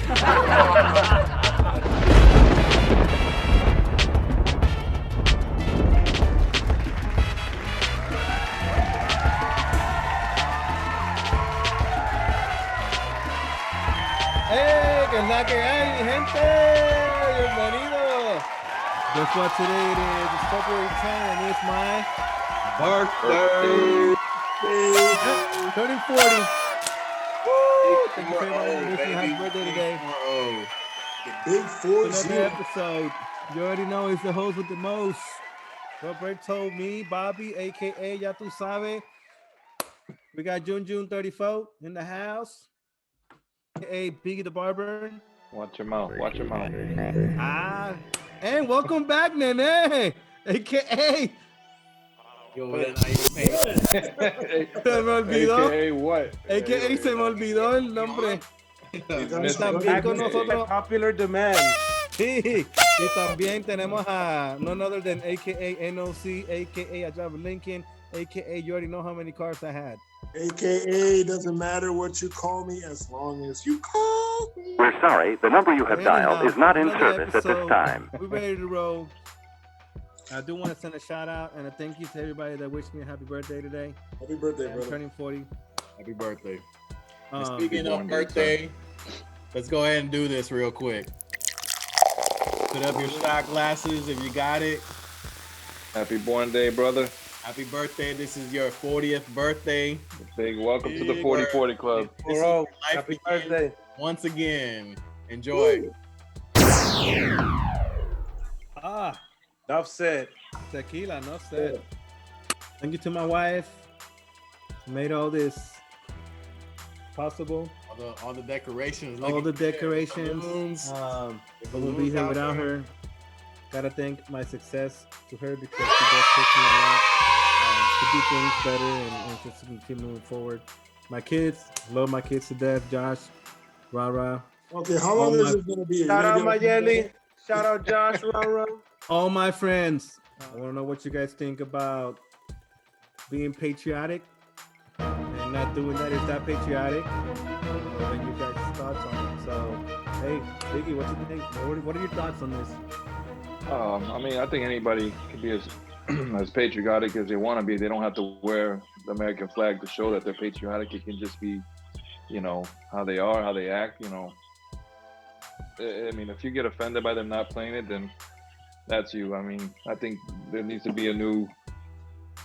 ¡Hey! ¿Qué es la que hay, gente? Bienvenidos. Guess what today it is? It's February 10th and it's my birthday. Turning 40. Woo! Thank you for everybody wishing happy birthday today. The big 40. Another episode. You already know it's the host with the most. Roberto, me, Bobby, aka Ya Tu Sabe. We got June 34 in the house. Hey, Biggie the Barber. Watch your mouth. Watch your mouth. And welcome back, Nene. AKA. Yo, se me olvidó. AKA what? AKA se me olvidó el nombre. También con nosotros. Popular demand. Sí. Y también tenemos a none other than AKA NOC, AKA I drive a Lincoln, AKA you already know how many cars I had. AKA doesn't matter what you call me as long as you call me. We're sorry, the number you have dialed is not in service at this time. We're ready to roll. I do want to send a shout out and a thank you to everybody that wished me a happy birthday today. Happy birthday, I'm brother. turning 40. Happy birthday. Speaking of birthday, let's go ahead and do this real quick. Put up your shot glasses if you got it. Happy born day, brother. Happy birthday. This is your 40th birthday. Big welcome to the 40-40 Club. Bro, happy birthday. Once again, enjoy. NuffSaid. Tequila, NuffSaid. Thank you to my wife. Made all this possible. All the decorations. All the decorations. Wouldn't be here without her. Gotta thank my success to her because she does push me a lot to do things better and just to keep moving forward. My kids, love my kids to death. Josh, Rara. Okay, how long is this gonna be? Shout out Mayeli. Shout out Josh, Rara. All my friends. I want to know what you guys think about being patriotic and not doing that. Is that patriotic? And you guys' thoughts on it. So, hey, Biggie, what do you think? What are your thoughts on this? I mean, I think anybody can be as as patriotic as they want to be. They don't have to wear the American flag to show that they're patriotic. It can just be, you know, how they are, how they act, you know. I mean, if you get offended by them not playing it, then that's you. I mean, I think there needs to be a new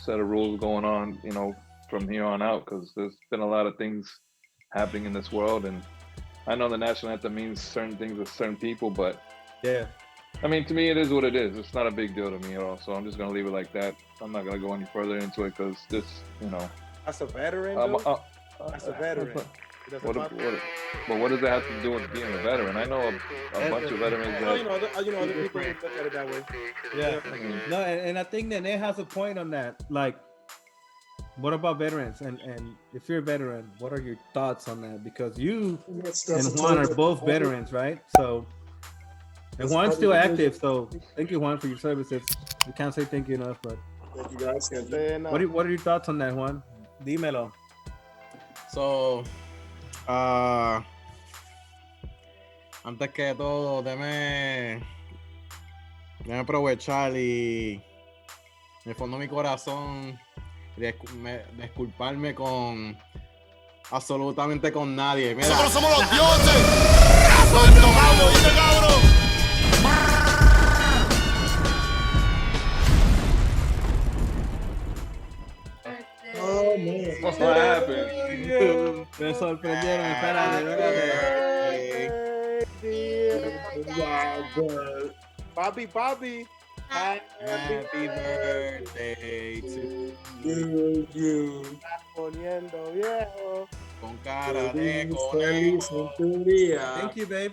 set of rules going on, you know, from here on out, because there's been a lot of things happening in this world. And I know the national anthem means certain things to certain people, but yeah. I mean, to me, it is what it is. It's not a big deal to me at all. So I'm just going to leave it like that. I'm not going to go any further into it because this, you know. That's a veteran, That's a veteran. But what does that have to do with being a veteran? I know a bunch of veterans that... You know, other people look at it that way. Yeah. No, and I think that Nate has a point on that. Like, what about veterans? And if you're a veteran, what are your thoughts on that? Because you and Juan are both veterans, right? So... And Juan's still active, so thank you, Juan, for your services. We can't say thank you enough, but Thank you guys. what are your thoughts on that, Juan? Dímelo. So, antes que todo, déjame aprovechar y en el fondo de mi corazón disculparme con absolutamente con nadie. Mira. Nosotros somos los dioses. ¡Santo Pablo, dice cabrón! Oh, man. What happened? Me sorprendieron, espérate. Bobby. Happy birthday to You. Estás poniendo viejo. con cara de Feliz conejo. en tu día. Thank you, babe.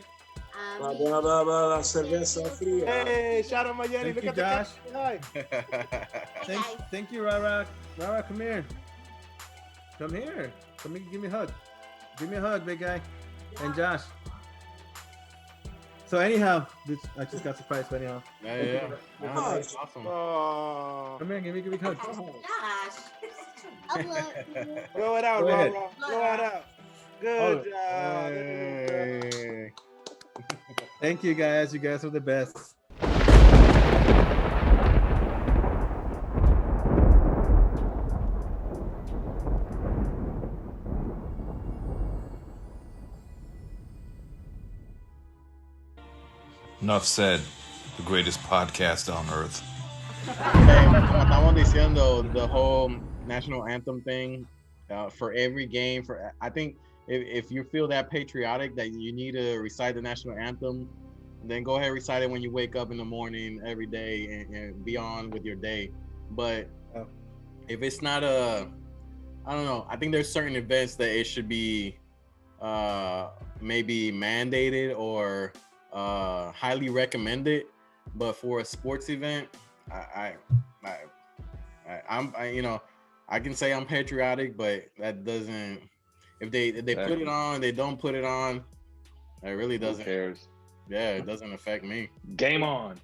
La cerveza fría. Hey, shout out Mayeli. Thank Look you, at the Josh. Hi. Thank you, Rara. Rara, come here. Come here. Come here, give me a hug. Give me a hug, big guy. And Josh. So anyhow, I just got surprised, but anyhow. Yeah. That's awesome. Oh. Come here, give me a hug. Blow it out, Go ahead. Rara. Blow it out. Good job. Hey. Thank you guys. You guys are the best. Enough said. The greatest podcast on earth. Estamos diciendo the whole national anthem thing for every game. I think if you feel that patriotic that you need to recite the national anthem, then go ahead, recite it when you wake up in the morning every day and be on with your day. But if it's not I don't know. I think there's certain events that it should be maybe mandated or highly recommended. But for a sports event, I'm you know, I can say I'm patriotic, but that doesn't. If they put it on, they don't put it on. It really doesn't. Who cares? Yeah, it doesn't affect me. Game on.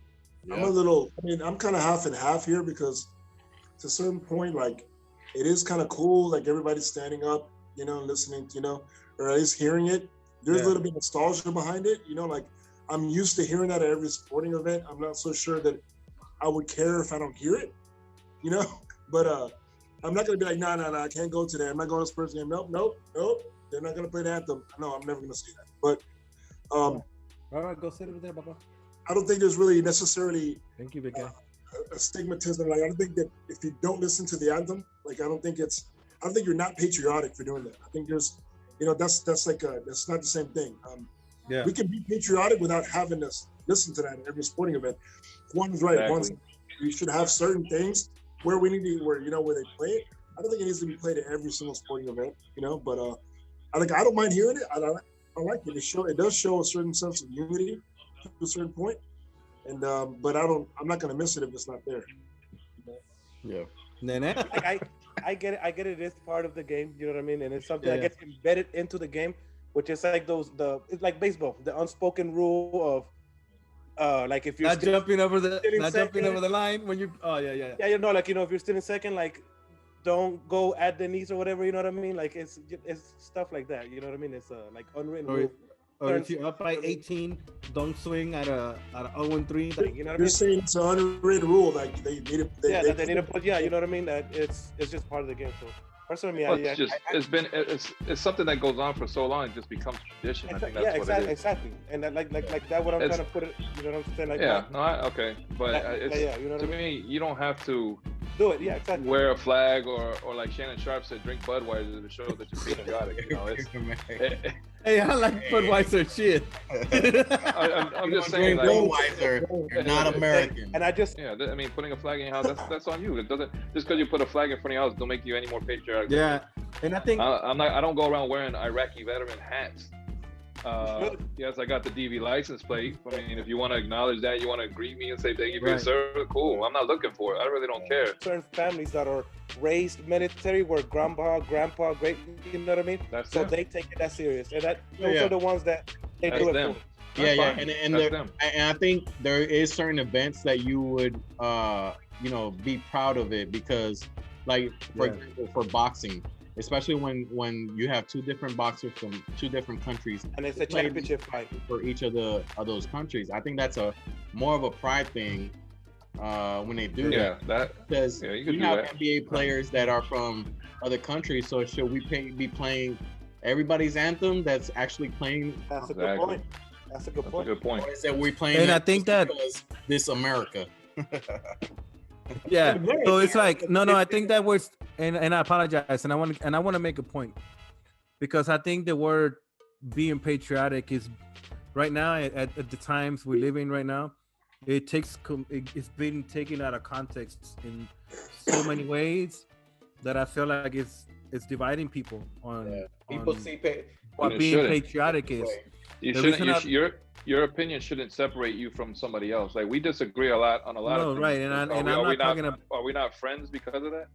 I'm I'm kind of half and half here because to a certain point, like it is kind of cool, like everybody's standing up, you know, listening, you know, or at least hearing it. There's a little bit of nostalgia behind it, you know, like I'm used to hearing that at every sporting event. I'm not so sure that I would care if I don't hear it, you know, but I'm not gonna be like, nah, I can't go today. I'm not going to Spurs game. Nope. They're not gonna play the anthem. No, I'm never gonna see that. But all right, go sit over there, Papa. I don't think there's really necessarily Thank you, big guy. a stigmatism. Like I don't think that if you don't listen to the anthem, like I don't think you're not patriotic for doing that. I think there's, you know, that's not the same thing. We can be patriotic without having to listen to that at every sporting event. Juan's right. Exactly. We should have certain things where we need to, where they play it. I don't think it needs to be played at every single sporting event, you know. But I don't mind hearing it. I like it. It does show a certain sense of unity to a certain point. And but I'm not gonna miss it if it's not there. Yeah. Nene? I get it. It is part of the game. You know what I mean? And it's something that gets embedded into the game, which is like it's like baseball, the unspoken rule of like if you're not jumping over the line when you. Oh yeah. Yeah, you know, like, you know, if you're still in second, like don't go at the knees or whatever. You know what I mean? Like it's stuff like that. You know what I mean? It's like unwritten rule. Or if you're up by 18, don't swing at a 0-3. You know what I You're mean? saying it's an unwritten rule, like they need to. They need to put. Yeah, you know what I mean? That it's just part of the game. So personally, it's something that goes on for so long, it just becomes tradition. I think that's what it is. Exactly. And that, like that, what I'm trying to put it. You know what I'm saying? Like okay, but you know to me, you don't have to do it. Yeah, exactly. Wear a flag or like Shannon Sharp said, drink Budweiser to show that you're patriotic. You know, hey, I like Budweiser shit. I'm just saying, like, Budweiser, you're not American. And I mean, putting a flag in your house, that's on you. It doesn't, just because you put a flag in front of your house, don't make you any more patriotic. Yeah, and I think I don't go around wearing Iraqi veteran hats. Yes, I got the DV license plate. I mean, if you want to acknowledge that, you want to greet me and say thank you for your service, cool. I'm not looking for it. I really don't care. Certain families that are raised military, where grandpa, great, you know what I mean? They take it that serious, and those are the ones that they do it for. And I think there is certain events that you would be proud of it, because like for example, for boxing, especially when you have two different boxers from two different countries, and it's a championship fight for each of those countries. I think that's more of a pride thing when they do that. Because you have NBA players that are from other countries, so should we be playing everybody's anthem that's actually playing? That's a good point. That's a good point. Or is that we playing? And I think that this America. Yeah, so it's like no, I think that was, and I apologize, and I want to make a point, because I think the word being patriotic is right now at the times we live in right now, it's been taken out of context in so many ways that I feel like it's dividing people on what being patriotic is. You shouldn't. Your opinion shouldn't separate you from somebody else. Like, we disagree a lot on a lot of things. Right, Are we not friends because of that?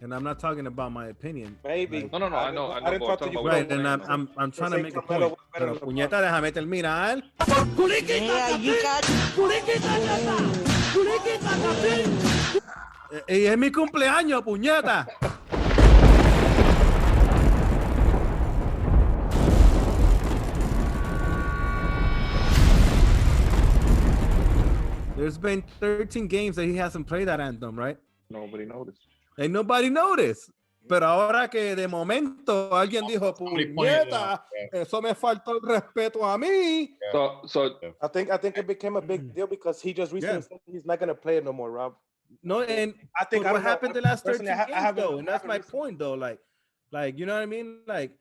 And I'm not talking about my opinion. Maybe. No. I know. I didn't talk to you. Right, and I'm trying to make a point. Pero puñeta, déjame terminar. Y es mi cumpleaños, puñeta. There's been 13 games that he hasn't played that anthem, right? Nobody noticed. And nobody noticed. Pero ahora que de momento alguien dijo, puñeta, eso me faltó el respeto a mí. So I think it became a big deal because he just recently said he's not gonna play it no more, Rob. No, and I think what happened the last 13 games though, and that's my point though. Like you know what I mean? Like,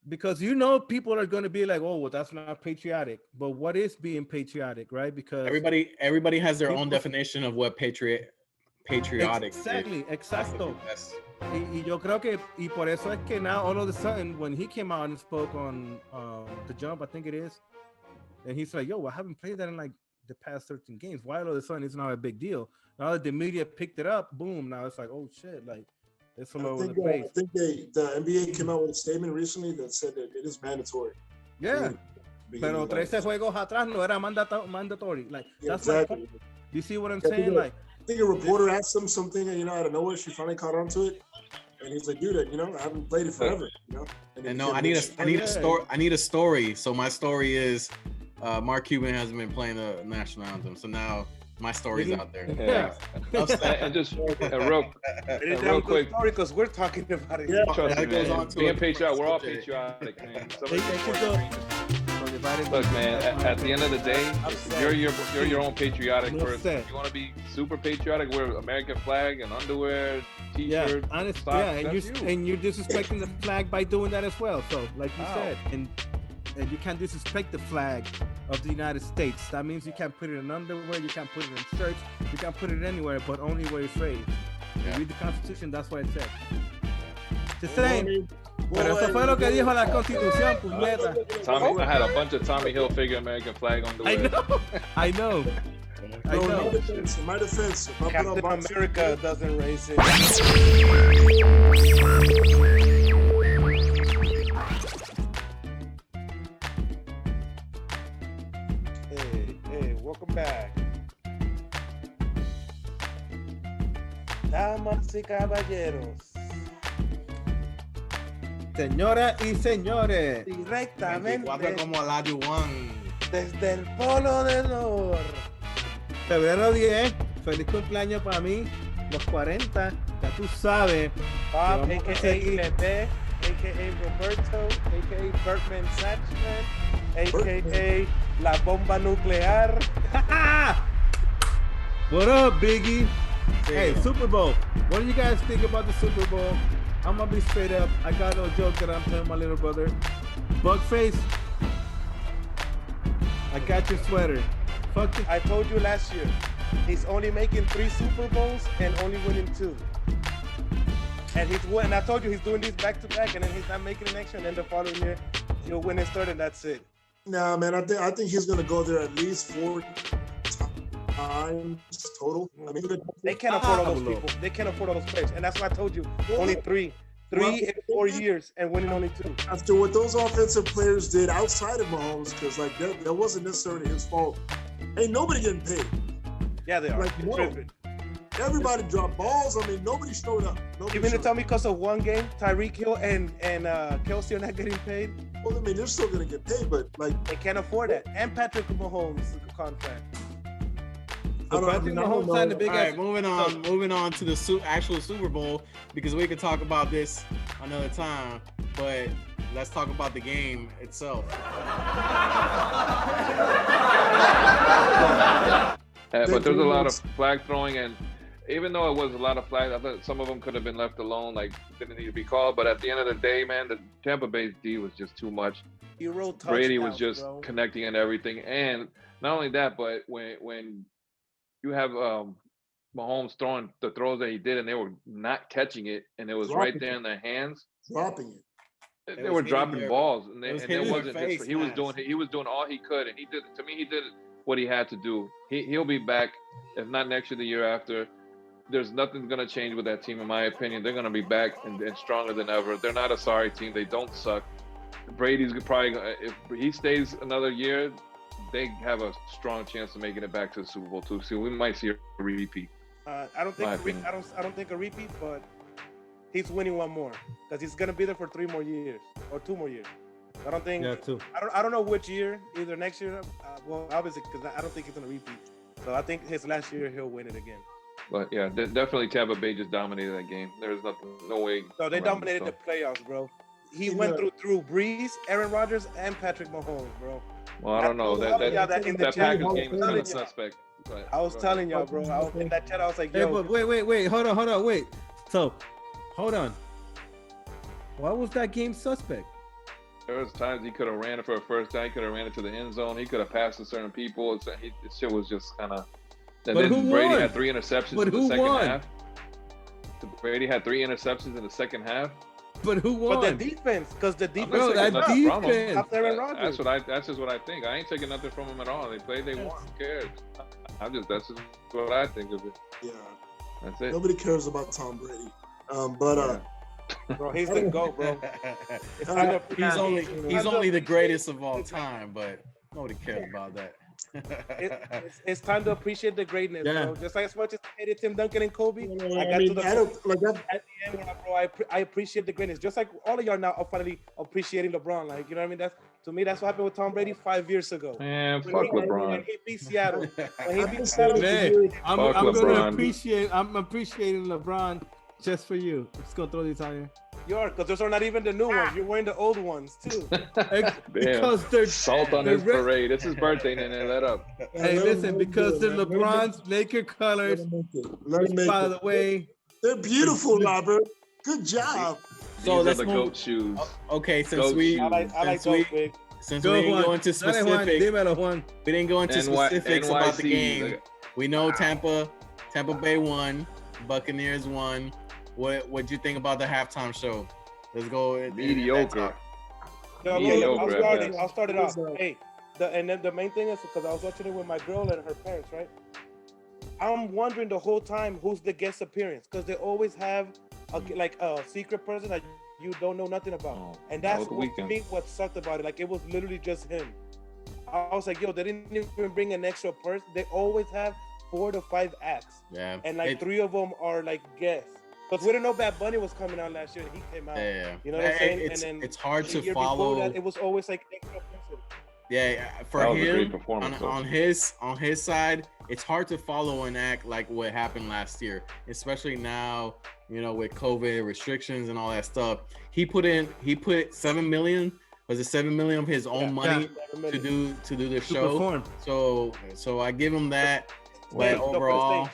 because you know people are going to be like, oh, well, that's not patriotic. But what is being patriotic, right? Because everybody has their own definition of what patriotic. Exactly, exacto. Y yo creo que y por eso es que now all of a sudden when he came out and spoke on the jump, I think it is, and he's like, yo, I haven't played that in like the past 13 games. Why all of a sudden it's not a big deal? Now that the media picked it up, boom, now it's like, oh shit, like it's all over the place. I think the NBA came out with a statement recently that said that it is mandatory. Yeah. Pero 13 juegos atrás no era mandatory. Like that's exactly. You see what I'm saying? Like I think a reporter asked him something, you know, out of nowhere, she finally caught on to it, and he's like, "Dude, you know, I haven't played it forever, you know." And no, I need a story. So my story is, Mark Cuban hasn't been playing the national anthem, so now my story's out there. Yeah. And just real quick, because we're talking about it. Yeah, trust me, man. Being patriotic, we're all patriotic, man. Look, man. At the end of the day, you're your own patriotic person. If you want to be super patriotic, wear American flag and underwear, T-shirt, and you're disrespecting the flag by doing that as well. So, like you said, and you can't disrespect the flag of the United States. That means you can't put it in underwear, you can't put it in shirts, you can't put it anywhere, but only where it's raised. Read the Constitution, that's what it says. Just saying. Pero eso fue lo que dijo la Constitución, puñeta. I had a bunch of Tommy Hilfiger American flag underwear. I know. In my defense, Captain America doesn't raise it. Hey, welcome back. Damas y caballeros. Señoras y señores, directamente como la desde el Polo del Norte. Febrero 10, feliz cumpleaños para mí, los 40, ya tú sabes. Bob, a.k.a. Pepe, a.k.a. Roberto, a.k.a. Bertman Satchman, a.k.a. La Bomba Nuclear. What up, Biggie? Hey, Super Bowl. What do you guys think about the Super Bowl? I'm gonna be straight up. I got no joke that I'm playing my little brother. Bugface, I got your sweater. Fuck it. I told you last year, he's only making 3 Super Bowls and only winning 2. And I told you he's doing these back to back, and then he's not making an next year, and then the following year he'll win his third, and that's it. Nah, man, I think he's gonna go there at least 4 times total. I mean, they can't afford all those people. They can't afford all those players, and that's why I told you only 3 in 4 years and winning only 2. After what those offensive players did outside of Mahomes, because like that wasn't necessarily his fault. Ain't nobody getting paid. Yeah, they are. Like, everybody dropped balls. I mean, nobody showed up. You mean to tell me because of one game, Tyreek Hill and Kelsey are not getting paid? Well, I mean, they're still gonna get paid, but like they can't afford that. And Patrick Mahomes' contract. All right, moving on to the actual Super Bowl, because we could talk about this another time, but let's talk about the game itself. But there's a lot of flag throwing, and even though it was a lot of flags, I thought some of them could have been left alone, like didn't need to be called. But at the end of the day, man, the Tampa Bay D was just too much. Brady was just connecting and everything, and not only that, but when you have Mahomes throwing the throws that he did, and they were not catching it, and it was right there in their hands. Dropping it. They were dropping balls, and it wasn't just. He was doing all he could, and he did. To me, he did what he had to do. He'll be back, if not next year, the year after. There's nothing gonna change with that team, in my opinion. They're gonna be back and stronger than ever. They're not a sorry team. They don't suck. Brady's probably, if he stays another year, they have a strong chance of making it back to the Super Bowl too. So we might see a repeat. I don't think a repeat, but he's winning one more because he's gonna be there for 3 more years or 2 more years. I don't think. Yeah, 2. I don't know which year. Either next year. Well, obviously, because I don't think he's gonna repeat. So I think his last year he'll win it again. But yeah, definitely Tampa Bay just dominated that game. There's no way. So they dominated the playoffs, bro. He went through Breeze, Aaron Rodgers, and Patrick Mahomes, bro. Well, I don't know. That Packers game is kind of suspect. But, I was telling y'all, bro. I was in that chat. I was like, yo. Hey, wait. Hold on. Wait. So, hold on. Why was that game suspect? There was times he could have ran it for a first down. He could have ran it to the end zone. He could have passed to certain people. This shit was just kind of. And but then who Brady won? had 3 interceptions in the second half. Brady had 3 interceptions in the second half. But who won? But the defense, because the defense. Bro, that defense. That's just what I think. I ain't taking nothing from them at all. They played, they won. Who cares? That's just what I think of it. Yeah. That's it. Nobody cares about Tom Brady. Bro, he's the GOAT, bro. He's only the greatest of all time, but nobody cares about that. It's time to appreciate the greatness, bro. Just like as much as I hated Tim Duncan and Kobe, at the end, bro, I appreciate the greatness. Just like all of y'all now are finally appreciating LeBron. Like, you know what I mean? To me, that's what happened with Tom Brady 5 years ago. Man, fuck LeBron. When he beat Seattle. I'm appreciating LeBron just for you. Let's go throw these on you. Because those are not even the new ones. You're wearing the old ones too. Because they're salt on his parade. It's his birthday, and let up. Hey, listen, because they're LeBron's Laker colors. By the way, they're beautiful, Robert. Good job. So these are the GOAT shoes. Okay, since goat we, shoes. I like those big. Since we didn't go into specifics, we didn't go into specifics about the game. We know Tampa Bay won, Buccaneers won. What'd you think about the halftime show? Let's go. Mediocre. I'll start it off. Hey, the main thing is because I was watching it with my girl and her parents, right? I'm wondering the whole time who's the guest appearance because they always have a secret person that you don't know nothing about, and that's what sucked about it. Like it was literally just him. I was like, yo, they didn't even bring an extra person. They always have 4 to 5 acts, and 3 of them are like guests. Because we didn't know Bad Bunny was coming out last year, and he came out. You know what I'm saying? It's hard to follow. That, it was always like extra person. Yeah, for him on his side, it's hard to follow an act like what happened last year, especially now. You know, with COVID restrictions and all that stuff, he put 7 million. Was it 7 million of his own money to do the show? Perform. So I give him that. But overall.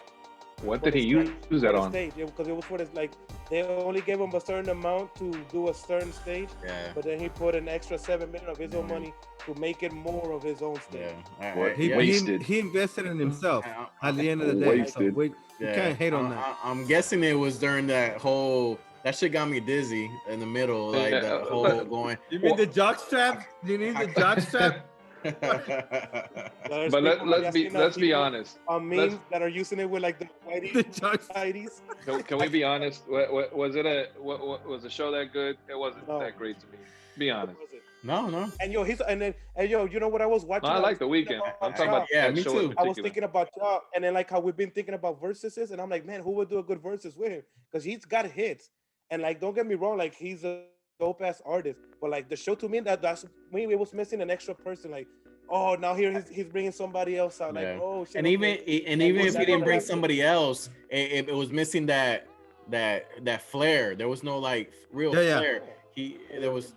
What did he use that on? Because it was for this, like, they only gave him a certain amount to do a certain stage. Yeah. But then he put an extra 7 million of his own money to make it more of his own stage. Wasted. He invested in himself at the end of the day. Wasted. So you can't hate on that. I'm guessing it was during that whole. That shit got me dizzy in the middle, like that whole going. You mean the jock strap? You need the jock strap? But let's be honest. Memes that are using it with like the whiteies. Can we be honest? Was the show that good? It wasn't that great to me. Be honest. No. And yo, you know what I was watching? I like The Weeknd. I'm talking about me too. I was thinking about y'all, and then like how we've been thinking about verses, and I'm like, man, who would do a good verses with him? Because he's got hits, and like, don't get me wrong, like he's a dope ass artist, but like the show to me, that's me, it was missing an extra person. Like, oh, now here he's bringing somebody else out. Like, oh shit. And even if he didn't bring somebody else, it was missing that flair. There was no like real flair. There was,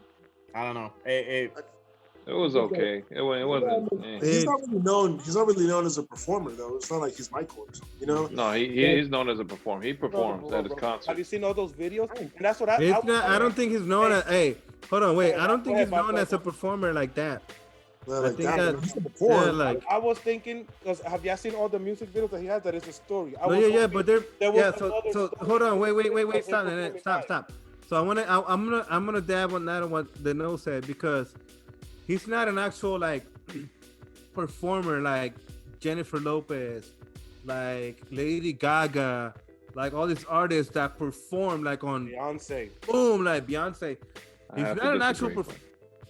I don't know. It was okay. It wasn't. He's not really known. He's not really known as a performer though. It's not like he's Michael or something, you know. No, he's known as a performer. He performs at his concert. Have you seen all those videos? And that's what I don't think he's known as. Hey, hold on, wait. I don't think he's known as a performer like that. Well, like I was thinking, because have y'all seen all the music videos that he has? That is a story. But so hold on, wait, stop. So I'm gonna dab on that on what the no said, because he's not an actual like performer like Jennifer Lopez, like Lady Gaga, like all these artists that perform like on Beyonce. Boom, like Beyonce. He's not an actual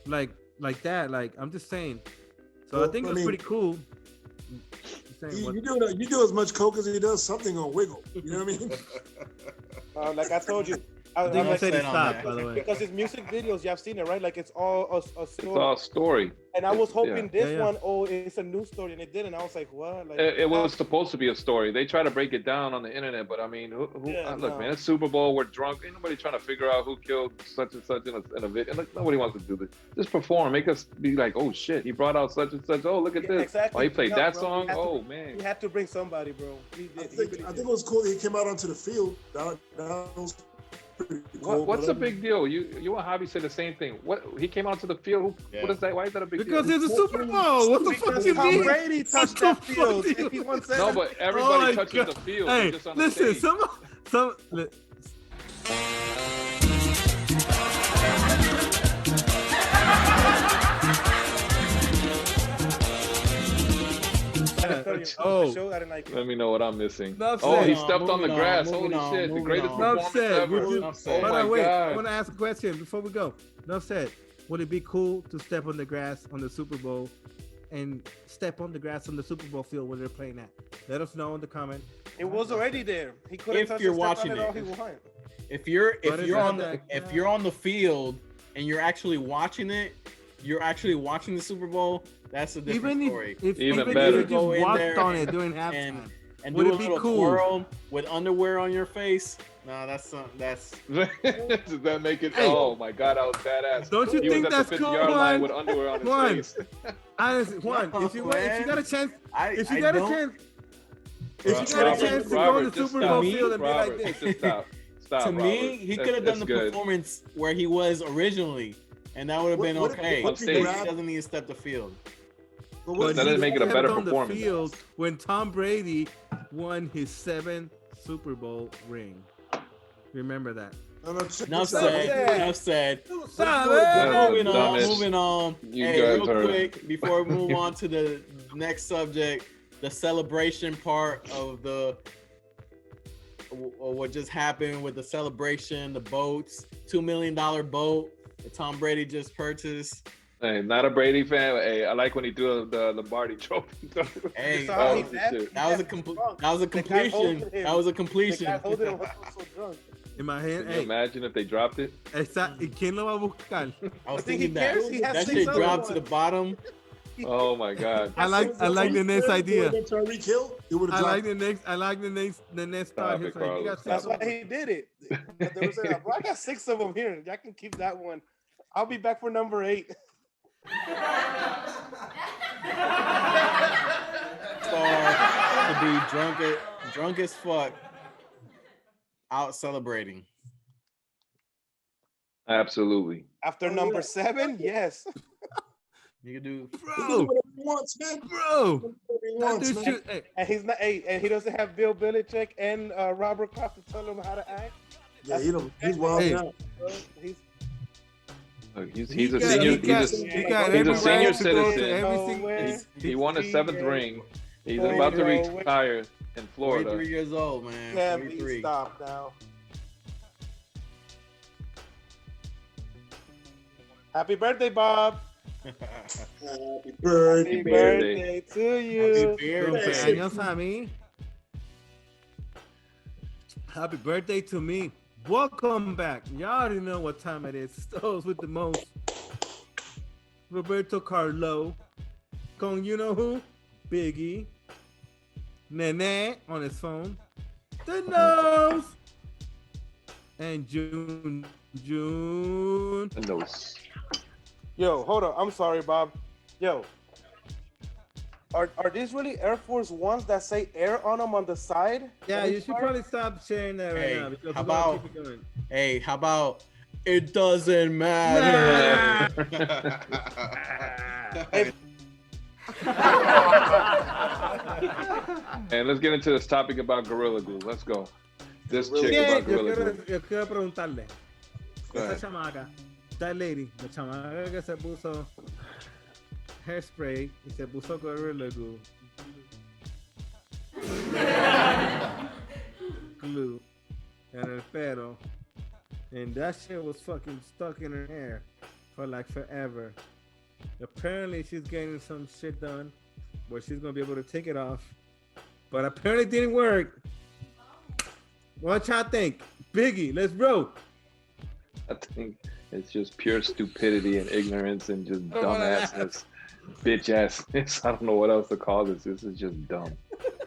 like that. Like I'm just saying. So I think it's pretty cool. You do as much coke as he does something on Wiggle. You know what I mean? Like I told you, I think you said it said on stopped, that. by the way. Because his music videos, you have seen it, right? Like it's all a It's story. all story. And I was hoping Yeah. this one, oh, it's a new story, and it didn't. I was like, what? Like, It was supposed to be a story. They try to break it down on the internet, but I mean, look, man, it's Super Bowl. We're drunk. Ain't nobody trying to figure out who killed such and such in a video. Like, nobody wants to do this. Just perform. Make us be like, oh shit, he brought out such and such. Oh, look at this. Exactly. Oh, he played that bro. song. Oh man. He had to bring somebody, bro. He did. I think it was cool that he came out onto the field. That was pretty cool. What's the big deal? You and Javi said the same thing. What, he came out to the field? Yeah. What is that? Why is that a big Because deal? it's a Super Bowl. What the fuck you Tom mean? Brady touched that field. He won No, but everybody my touches God. the field. Hey, They're just on the listen, stage. some. Oh. Show, I didn't like it. Let me know what I'm missing. Enough Oh, said. he stepped on the Moving grass. on, Holy moving on, shit. The moving greatest on. performance Enough said. ever. Would you, Enough said. Oh hold my on, wait. I God. want to ask a question before we go. Enough said. Would it be cool to step on the grass on the Super Bowl and step on the grass on the Super Bowl field where they're playing at? Let us know in the comment. It was already there. He couldn't If touch you're it, step on watching it it. all he wanted. If you're But it's on not the that- if you're on the field and you're actually watching it, you're actually watching the Super Bowl. That's a different Even story. if Even even better. if you Go just in walked there on it during halftime. and and Would do it a be little cool? twirl with underwear on your face. No, that's Does that make it? Hey. Oh my God, that was badass. Don't you He think was at that's the cool, 50-yard line Juan? with underwear on his Juan. face. Honestly, Juan, if you got a chance, if you got a chance, if you got a Robert, chance to go on the just Super stop. Bowl field and be like Robert, this. just stop. Stop, to me, Robert. he could have done the good. performance where he was originally, and that would have been What- okay. On He stage. doesn't need to step the field. But But That doesn't make it a he better stepped on performance. the field when Tom Brady won his 7th Super Bowl ring. Remember that. Enough said. Enough said. Sabe. Moving on. Dumbest. Moving on. You Hey, guys real are- quick before we move on to the next subject, the celebration part of the what just happened with the celebration, the boats, $2 million boat that Tom Brady just purchased. Hey, not a Brady fan. But, hey, I like when he threw the Lombardi trophy. Hey, So how he Oh, left? shit. that was a completion. That was a The completion. guy holding him was so drunk. In my hand, Can you hey, imagine if they dropped it? ¿y quién lo va a buscar? I was I think he thinking that cares. He has that six shit other dropped to ones. the bottom. Oh my God. I like the next idea. Tyreek Hill, it would I have like dropped. the next Stop thought. it, He's like, you Carlos. got six That's of why them. he did it. But they were saying, "Bro, I got 6 of them here. I can keep that one. I'll be back for number 8. To be drunk as fuck, out celebrating. Absolutely. After Oh, number yeah. 7, yes. You can do. He can do Bro, whatever he wants, man. bro. Whatever he That wants, dude man. should, hey, And he's not. Hey, and he doesn't have Bill Belichick and Robert Kraft to tell him how to act. Yeah, he's wild Hey. now. Bro. He's Look, he's he a got- senior. he got He's every a right senior to go to citizen. every No single- way. He won his 7th ring. He's about to retire in 43 Florida. years old, man. can't 43. be stopped now. Happy birthday, Bob. Happy birthday. Happy birthday. birthday to you. Cumpleaños a mí. Happy birthday to me. Welcome back. Y'all already know what time it is. Those with the most. Roberto Carlo. Con you know who? Biggie. Nene on his phone. The nose. And June. And those. Yo, hold on. I'm sorry, Bob. Yo. Are these really Air Force Ones that say air on them on the side? Yeah, you should probably stop sharing that right Hey, now because how we're gonna about- keep it going. Hey, how about it doesn't matter? And let's get into this topic about Gorilla Glue. Let's go. This chick Yeah, about Gorilla Glue. yo quiero preguntarle. Go Esa ahead. chamaca, that lady, la chamaca que se puso hairspray y se puso Gorilla Glue. Glue en el pelo. And that shit was fucking stuck in her hair for like forever. Apparently she's getting some shit done where she's gonna be able to take it off. But apparently it didn't work. What y'all think? Biggie, let's roll. I think it's just pure stupidity and ignorance and just dumbassness, bitch assness. I don't know what else to call this. This is just dumb.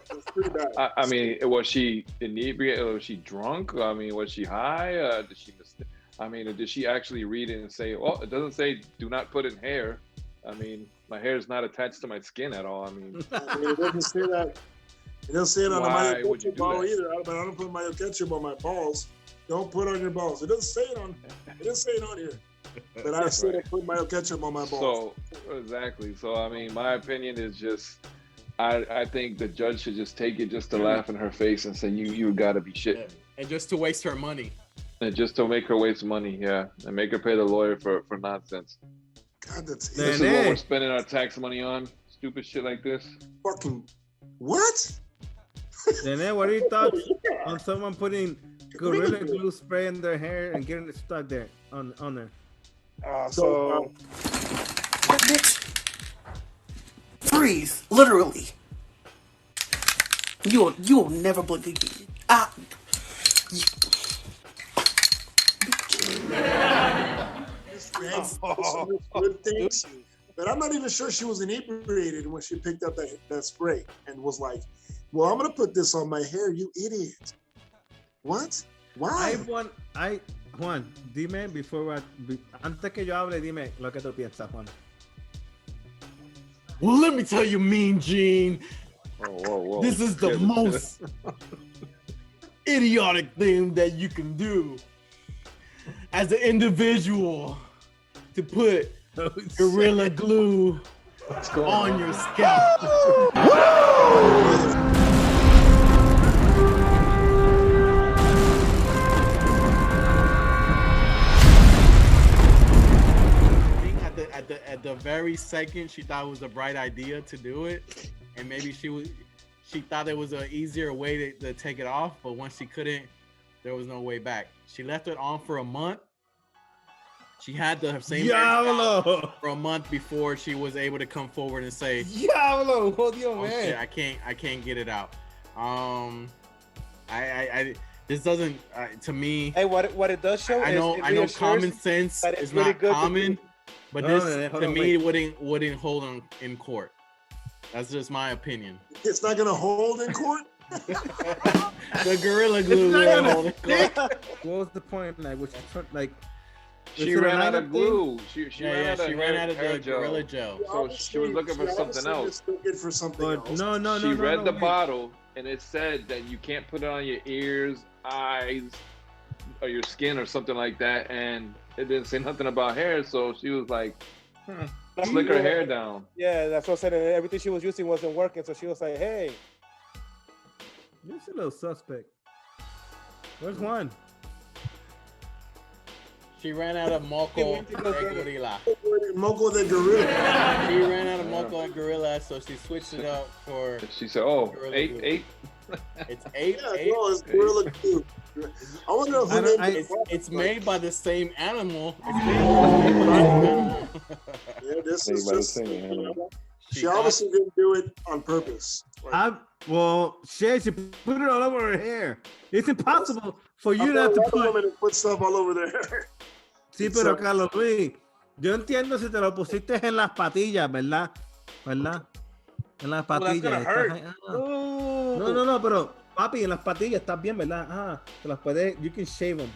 It's pretty bad. I mean, was she inebriated? Was she drunk? I mean, was she high? Did she? I mean, did she actually read it and say, "Well, it doesn't say do not put in hair"? I mean, my hair is not attached to my skin at all. I mean, it doesn't say that. It doesn't say it on the Why mayo would you ketchup do bottle that? either. But I don't put mayo ketchup on my balls. Don't put on your balls. It doesn't say it on. It doesn't say it on here. But I still don't put mayo ketchup on my balls. so exactly. So I mean, my opinion is just, I think the judge should just take it just to laugh in her face and say, you got to be shitting. And just to waste her money. And just to make her waste money, yeah, and make her pay the lawyer for nonsense. God, that's This is what we're spending our tax money on, stupid shit like this. fucking what? Nene, what are your thoughts on someone putting Gorilla Glue spray in their hair and getting it stuck there on there? So What, bitch? Freeze, literally. You will never blink again. Good things, but I'm not even sure she was inebriated when she picked up that spray and was like, "Well, I'm gonna put this on my hair, you idiot." What? Why? Juan, dime antes que yo hable, dime lo que tú piensas, Juan. Well, let me tell you, Mean Gene. Whoa. This is the most idiotic thing that you can do as an individual to put Gorilla Glue on your scalp. At the very second she thought it was a bright idea to do it, and maybe she thought it was an easier way to take it off, but once she couldn't, there was no way back. She left it on for a month. She had the same Diablo for a month before she was able to come forward and say, Diablo, jodido, oh, man. shit, I can't get it out. This doesn't to me. Hey, what it does show? I know common sense is really not common, but this to me wouldn't hold on in court. That's just my opinion. It's not gonna hold in court. The Gorilla Glue will hold in court. What was the point? Like, she ran out of glue. She ran out of the Gorilla Gel. So she was looking for something else. For something else. No. She read the bottle and it said that you can't put it on your ears, eyes, or your skin or something like that, and it didn't say nothing about hair. So she was like, slick her hair down. Yeah, that's what I said. And everything she was using wasn't working, so she was like, "Hey, you're a little suspect." Where's Juan? She ran out of Moco de Gorilla. Moco de Gorilla. She ran out of Moco de Gorilla, so she switched it up for. She said, "Oh, eight." It's eight. No, it's Gorilla Glue. I wonder if it's made by the same animal. It's made by the same animal. Yeah, this is just. She obviously didn't do it on purpose. She put it all over her hair. It's impossible for you not to put stuff all over their hair. Sí, pero Carlos Luis, yo entiendo si te lo pusiste en las patillas, ¿verdad? En las patillas. No, pero papi, en las patillas estás bien, ¿verdad? Te las puedes, you can shave them.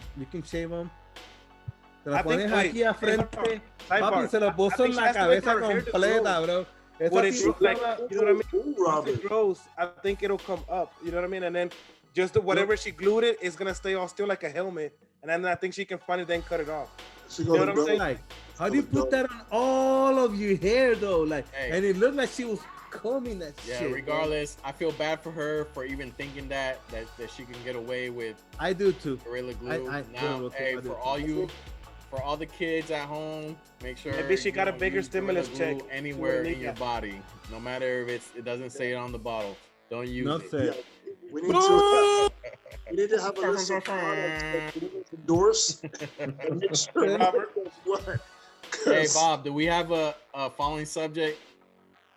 Te las pones aquí a frente. Papi, se lo puso en la cabeza completa, bro. What it like, you know what I mean? Once it grows, I think it'll come up. You know what I mean? And then just whatever she glued it is gonna stay all still like a helmet. And then I think she can finally then cut it off. You know what I'm saying? Like, how do you put that on all of your hair though? Like, and it looked like she was combing that shit. Yeah, regardless, I feel bad for her for even thinking that she can get away with. I do too. Gorilla Glue. Now, hey, for all the kids at home, make sure maybe she got a bigger stimulus check anywhere in your body, no matter if it doesn't say it on the bottle. Don't use NuffSaid. it. We need to have a list of products that we need to endorse. And make sure Robert what. Hey Bob, do we have a following subject?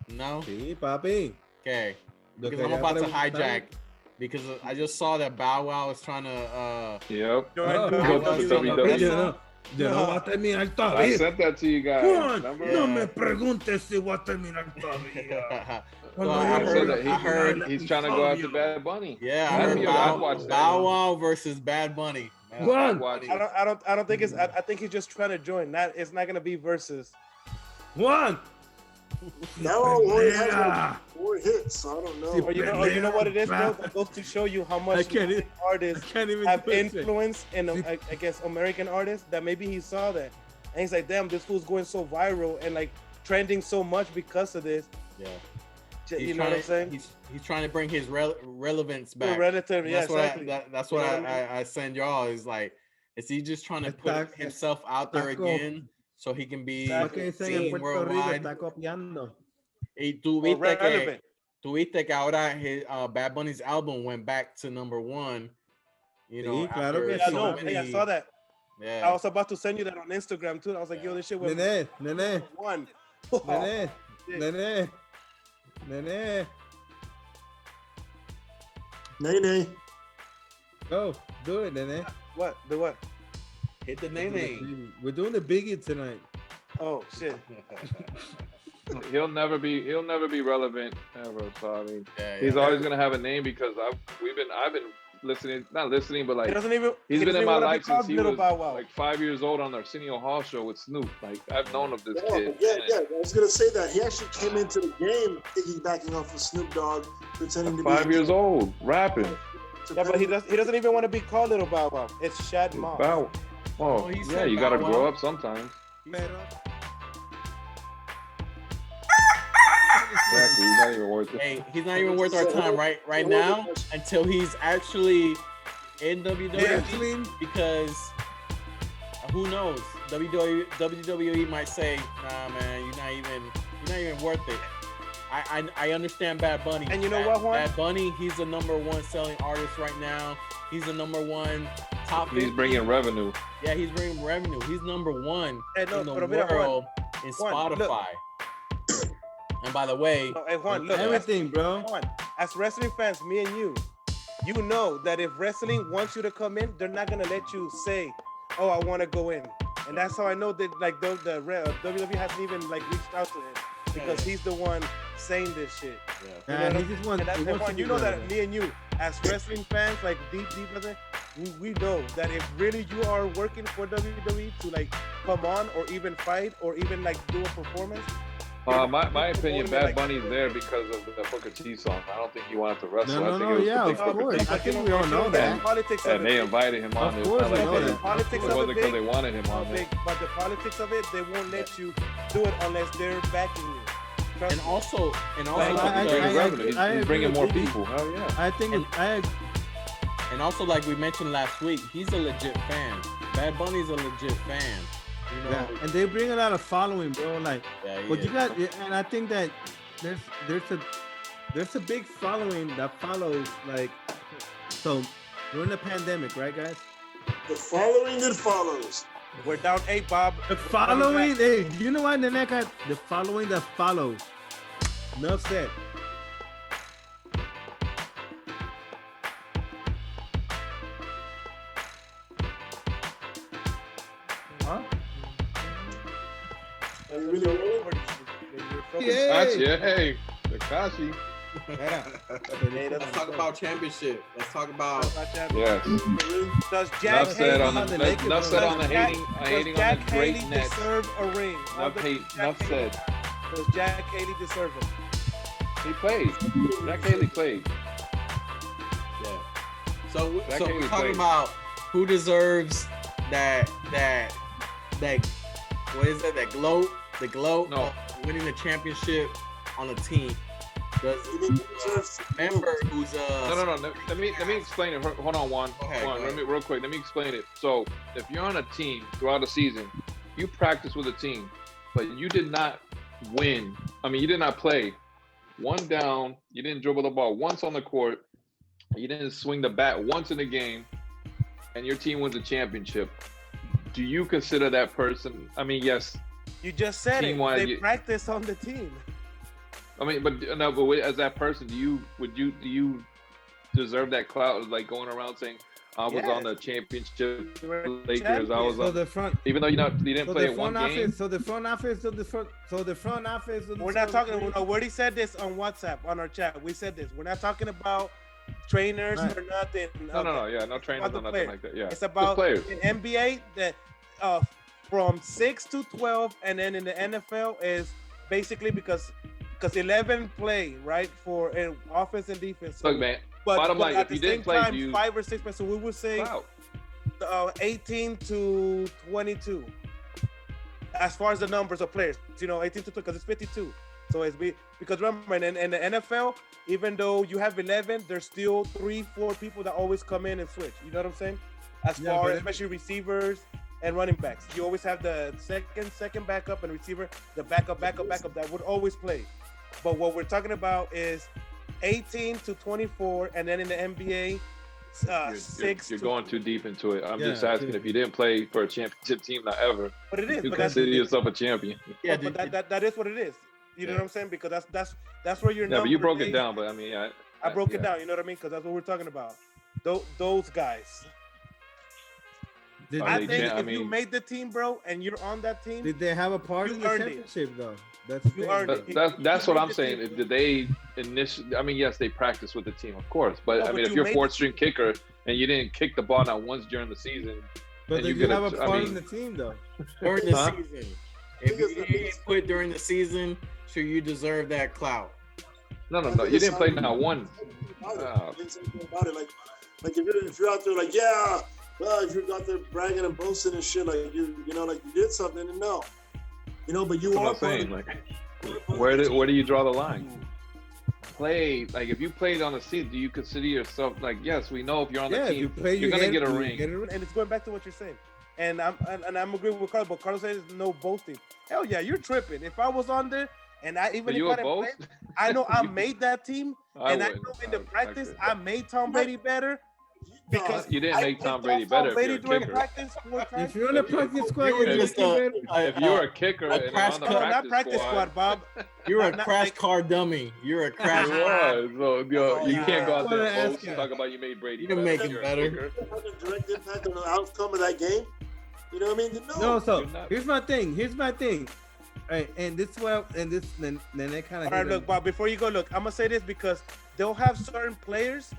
No. Sí, papi. Okay. Because I'm about to hijack. Because I just saw that Bow Wow is trying to. Yep. You know va a terminar I todavía. sent that to you guys. Juan, Remember? no me preguntes si va a terminar todavía. No, I I heard he's trying to go after Bad Bunny. Yeah, I That'd heard be- I'd watch that. Bow Wow versus Bad Bunny. Man, Juan. I'd watch it. I don't think it's. I think he's just trying to join. It's not gonna be versus. Juan. Now already has Yeah. like 4 hits, so I don't know. Sí, Or you know what it is, bro? That goes to show you how I much can't music I artists can't even have do it. influence in, I guess, American artists. That maybe he saw that, and he's like, "Damn, this fool's going so viral and like trending so much because of this." Yeah. You know what I'm saying? He's trying to bring his relevance back. Relative, yeah, That's exactly. that's what I send y'all is like, is he just trying to put himself out there again so he can be Lo que dicen en seen Puerto Rico worldwide? está copiando. Y relevant. tuviste que ahora his Bad Bunny's album went back to #1. You know, Sí, claro que Yeah, sí. no, papi. hey, I saw that. Yeah. I was about to send you that on Instagram too. I was like, "Yo, this shit went Nene. one." Nene. Nay. Go, do it, Nene. What? The what? Hit the name. We're doing the biggie tonight. Oh shit! He'll never be relevant ever. So I mean, Yeah, he's always gonna have a name because I've been listening, not listening, but He like doesn't even. he's he been doesn't in even my wanna be life since called he Little was Bow Wow. like 5 years old on the Arsenio Hall show with Snoop. Like I've known of this kid. Yeah. I was gonna say that he actually came into the game piggybacking off of Snoop Dogg, pretending to be 5 years old, rapping. Yeah, but he doesn't even want to be called Little Bow Wow. It's Shad Moss. Bow. Oh, he yeah, said you gotta Bow grow Wow. up sometimes. Exactly, he's not even worth it. Hey, he's not even worth our time right now until he's actually in WWE because who knows? WWE might say, nah, man, you're not even worth it. I understand Bad Bunny. And you know what, Juan? Bad Bunny, he's the #1 selling artist right now. He's the #1 top. He's 50. bringing revenue. Yeah, he's bringing revenue. He's #1 Hey, no, in the pero mira, Juan. world in Juan, look. Spotify. And by the way, No, hey Juan, look, Everything, bro. Juan, as wrestling fans, me and you know that if wrestling wants you to come in, they're not gonna let you say, "Oh, I want to go in," and that's how I know that like the WWE hasn't even like reached out to him because he's the one saying this shit. yeah. And he just wants. And that's he the wants one. to You be know that relevant. me and you, as wrestling fans, like deep brother, we know that if really you are working for WWE to like come on or even fight or even like do a performance. My opinion, Bad Like- Bunny's there because of the Booker T song. I don't think he wanted to wrestle. No, I think no, it was yeah, to of pick Booker course. T. I think we all know that. Politics of And they it. invited him on. Of It's course, not we like know they- that. Politics It of wasn't it because big. they wanted him on there. But the politics of it, they won't let you do it unless they're backing you. Trust And me. also, He's I- bringing revenue. I He's agree bringing with more Biggie. people. Hell yeah. I think And also, like we mentioned last week, he's a legit fan. Bad Bunny's a legit fan. You know, yeah, and they bring a lot of following, bro. Like, yeah, but yeah. you got, and I think that there's a big following that follows. Like, so we're in the pandemic, right, guys? The following that follows. We're down 8, Bob. The following, hey, you know what, Neneka? The following that follows. Enough said. Huh? Takashi, hey, Takashi. Let's talk about championship. Let's talk about. Yes. Does Jack Enough said on the Haley, enough said on the hating on Jack the great Haley Nets. deserve a ring? Enough said. Does Jack Haley deserve it? He played. Jack Haley played. Yeah. So That we're can't be talking played. about who deserves that what is it? The glow No. of winning the championship on a team. Does member who's No. Let me explain it. Hold on, Juan. Go ahead, Juan, go let me real quick. Let me explain it. So, if you're on a team throughout the season, you practice with a team, but you did not win. I mean, you did not play. One down. You didn't dribble the ball once on the court. You didn't swing the bat once in the game, and your team wins a championship. Do you consider that person? I mean, yes. You just said it. Team-wise, They practice on the team. I mean, but as that person, do you deserve that clout of like going around saying, I was on the championship Lakers. I was So on the front. even though you didn't So play the one front game. office. So the front office. So the front office. We're not talking. We already said this on WhatsApp on our chat. We said this. We're not talking about trainers or nothing. No, yeah, no trainers or nothing players. like that. Yeah, It's about players. in NBA that from 6 to 12, and then in the NFL is basically because 11 play right for offense and defense. So, Look, man. but bottom line, at if you the same didn't play, time, you 5 or 6. So we would say 18 to 22. As far as the numbers of players, 18 to 2 because it's 52. So it's because remember in the NFL, even though you have 11, there's still 3-4 people that always come in and switch. You know what I'm saying? As far as especially receivers and running backs, you always have the second backup and receiver, the backup that would always play. But what we're talking about is 18 to 24, and then in the NBA, 6. You're going too deep into it. I'm just asking if you didn't play for a championship team, not ever. But it is. You consider yourself a champion. Yeah, but that is what it is. You know what I'm saying? Because that's where you're. Yeah, but you broke it down. But I mean, I broke it down. You know what I mean? Because that's what we're talking about. Those guys. I think if you made the team, bro, and you're on that team, did they have a part in the championship though? That's what I'm saying. Did they initially? I mean, yes, they practiced with the team, of course. But I mean, if you're a fourth string kicker and you didn't kick the ball not once during the season, but did you have a part in the team though? During the season, if you didn't quit during the season, sure you deserve that clout. No, you didn't play not one. Like if you're out there like if you're out there bragging and boasting and shit, like you did something, and but you are saying, like, where do you draw the line? Play, like, if you played on the team, do you consider yourself like, yes, we know if you're on the team, you're gonna get a ring. And it's going back to what you're saying, and I'm agreeing with Carlos, but Carlos says no boasting. Hell yeah, you're tripping. If I was on there and I even if I didn't play, I know I made that team, and I know in the practice I made Tom Brady better. Because you didn't make Tom Brady better if you're a kicker. If you're on the practice squad, if you're a kicker and on the practice squad, Bob. You're a crash car dummy. You're a crash car. So you can't go out there and talk about you made Brady. You can make it better. Direct impact on the outcome of that game. You know what I mean? No. So here's my thing. Right, and this then they kind of. All right, look, Bob. Before you go, look, I'm gonna say this because they'll have certain players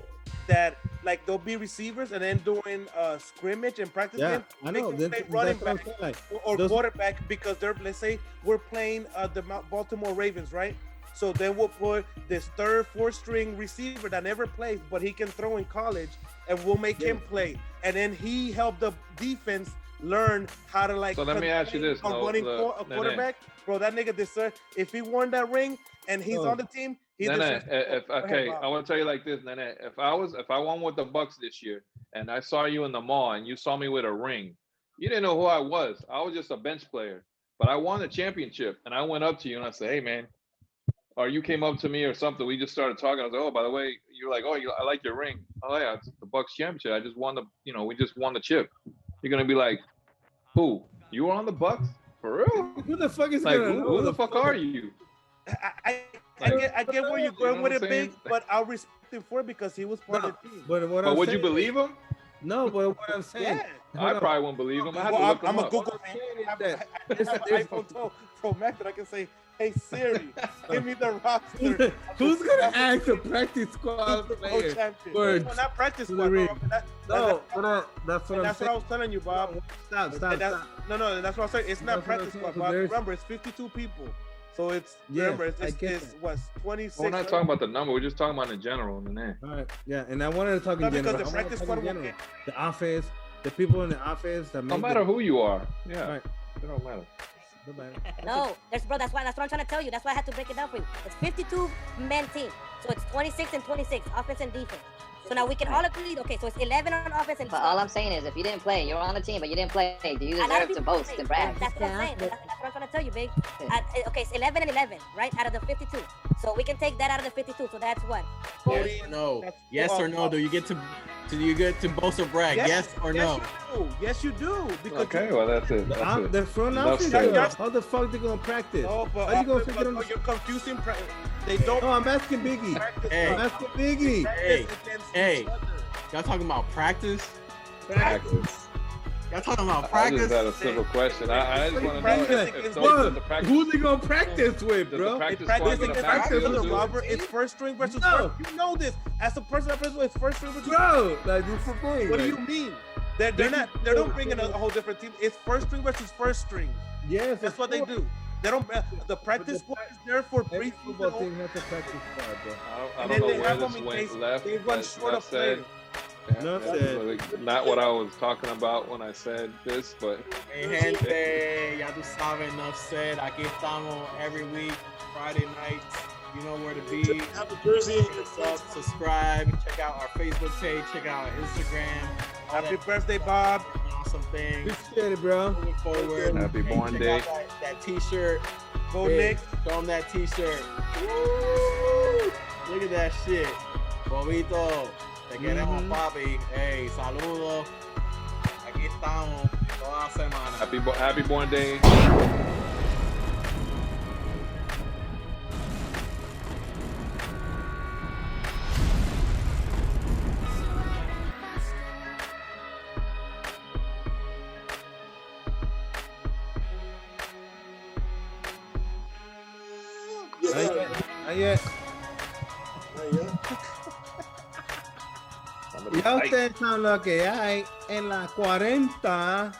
that like they'll be receivers and then doing scrimmage and practice game. I know. They play running back or quarterback because let's say we're playing the Baltimore Ravens, right? So then we'll put this third, fourth string receiver that never plays, but he can throw in college, and we'll make him play. And then he helped the defense learn how to like. So let me ask you this: a quarterback, bro, that nigga deserves. If he won that ring and he's on the team. I want to tell you like this, Nene. If I won with the Bucks this year, and I saw you in the mall, and you saw me with a ring, you didn't know who I was. I was just a bench player, but I won the championship, and I went up to you and I said, "Hey, man," or you came up to me or something. We just started talking. I was like, "Oh, by the way," you're like, "Oh, I like your ring." "Oh yeah, it's the Bucks championship. I just won we just won the chip." You're gonna be like, "Who? You were on the Bucks for real? Who the fuck is like who the fuck are you?" I get where you're going with it, Big, but I'll respect him for it because he was part of the team. But would you believe him? No, but what I'm saying, I probably wouldn't believe him. I had to look him I'm up. a Google man. I have an iPhone Pro Max that I can say, "Hey Siri, give me the roster." Who's gonna ask a practice squad player? No, not practice squad. That's what I was telling you, Bob. Stop. No, that's what I'm saying. It's not practice squad, Bob. Remember, it's 52 people. So it's remember it's what's 26. We're not talking about the number. We're just talking about in general. All right, yeah, and I wanted to talk in general. Because the practice squad, the offense, the people in the offense that no matter who you are, it don't matter. No, that's what I'm trying to tell you. That's why I had to break it down for you. It's 52 men team, so it's 26 and 26, offense and defense. So now we can all agree, okay, so it's 11 on offense and defense. But all I'm saying is, if you didn't play, you're on the team, but you didn't play, do you deserve to boast and brag? That's what I'm saying. That's what I'm trying to tell you, Big. Okay, it's 11 and 11, right, out of the 52. So we can take that out of the 52, so that's what? Yes or no? Do you get to boast or brag? Yes or no? Yes, you do. Okay, well, that's it. The front office, how the fuck they gonna practice? Oh, but you're confusing. They don't. No, I'm asking Biggie. I'm asking Biggie. Hey, y'all talking about practice? Practice. Y'all talking about I practice? just had a simple question. I just want to know if Bro, the practice, who's he gonna practice with, does bro? the practice Practice squad gonna against practice the with you? Robert. It's first string versus No. first. You know this. As a person that plays with first string versus Bro, like this is the thing. What do like, you mean? They're not bringing a whole different team. It's first string versus first string. Yes, That's what they do. They don't. The practice squad is there for Every preseason. football team has a practice squad, bro. I And don't then know they where have this them in went case left. they run but short of said, players. not what I was talking about when I said this, but Hey, gente, ya tú sabes, enough said. Aquí estamos every week, Friday nights. You know where to be. Have a jersey. Subscribe. Check out our Facebook page. Check out our Instagram. all Happy that birthday, Bob. Awesome things. Appreciate it, bro. Moving forward. Happy born check day. out that T-shirt. Go Hey, Nick. Show them that T-shirt. Woo! Look at that shit. Bobito, te queremos, papi. Hey, saludos. Aquí estamos toda la semana. happy born day. Not yet. Not yet. Ya ustedes saben lo que hay en la 40.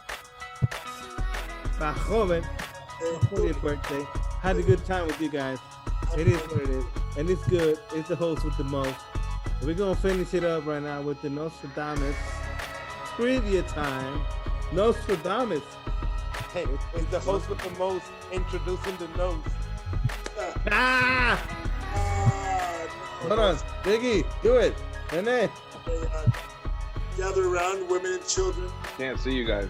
La joven. 40th birthday. Had a good time with you guys. It is what it is. And it's good. It's the host with the most. We're going to finish it up right now with the Nostradamus trivia time. Nostradamus. Hey, it's the host with the most introducing the nose. Ah! Hold on. Diggy, do it. And then. Gather around, women and children. Can't see you guys.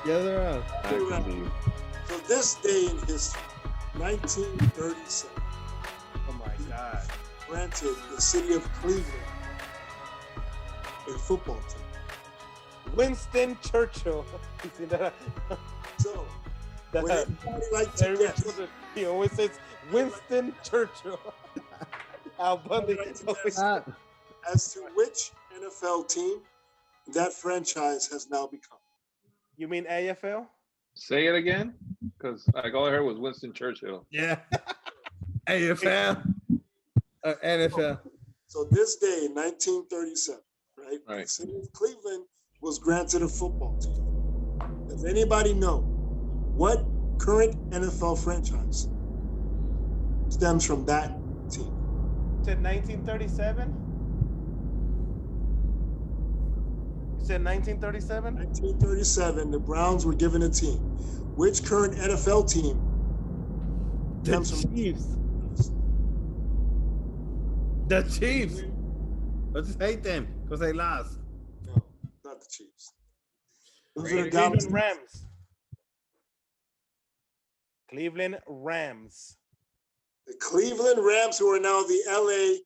Gather around. I can see you. So this day in history, 1937, Oh my God. granted the city of Cleveland a football team. Winston Churchill. You see that? So, That- would anybody like to Every guess? children, he always says Winston Churchill. Al Bundy always As to which NFL team that franchise has now become. You mean AFL? Say it again, because like all I heard was Winston Churchill. Yeah. AFL. NFL. So this day in 1937, right? Right. The city of Cleveland was granted a football team. Does anybody know what current NFL franchise stems from that team? Said 1937? You said 1937? 1937, the Browns were given a team. Which current NFL team The stems from Chiefs. The Chiefs. I just hate them because they lost. No, not the Chiefs. Those are the Cleveland Dallas Rams. Cleveland Rams. The Cleveland Rams, who are now the LA